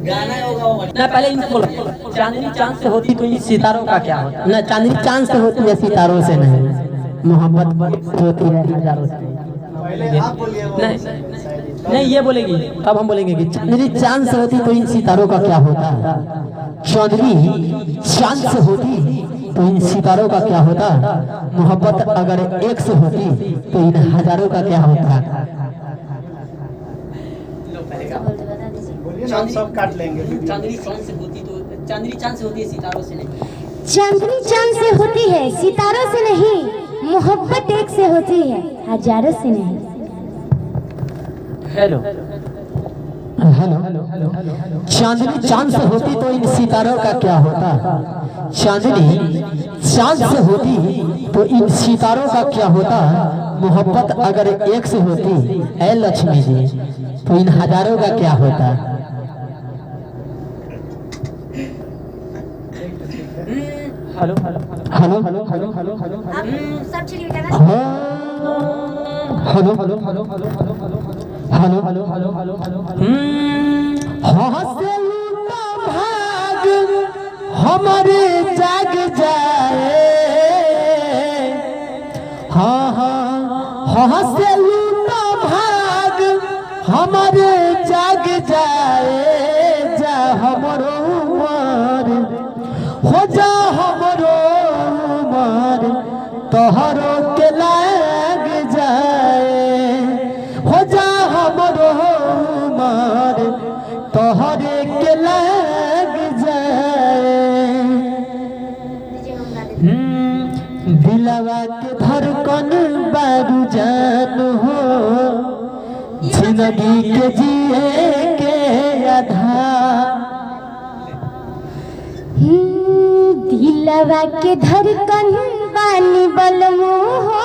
गाना होगा वो ना। पहले इनसे बोलो, चांदनी चांद से होती तो इन सितारों का क्या होता? ना चांदनी चांद से होती है, सितारों से नहीं। मोहब्बत होती है हजारों से। नहीं ये बोलेगी तब हम बोलेंगे कि चांदनी चांद से होती तो इन सितारों का क्या होता। चांदनी चांद से होती तो इन सितारों का क्या होता। मोहब्बत अगर एक से होती तो इन हजारों का क्या होता। सब काट लेंगे। चांदनी चांद से होती तो चांदनी चांद से होती है, सितारों से नहीं। चांदनी चांद से होती है, सितारों से नहीं। मोहब्बत एक से होती है, हजारों से नहीं। हेलो हेलो, चांदनी चांद से होती तो इन सितारों का क्या होता। चांदनी चांद से होती तो इन सितारों का क्या होता। मोहब्बत अगर एक से होती ऐ लक्ष्मी जी तो इन हजारों का क्या होता। Hello hello hello hello hello hello सब चलिए hello hello hello hello hello hello hello hello हंसे लूटा भाग हमारे जाग जाए। हाँ हाँ हंसे लूटा भाग हमारे जाग जाए। जा हमरो उमर हो जा हमरो उमर तोहरो के लाग जाए। हो जा हमरो उमर तोहरे के लाग जाए। दिलवा के धड़कन बारू जान हो जिंदगी के जिए के आधार। दिलवा के धड़कन बानी बलमो हो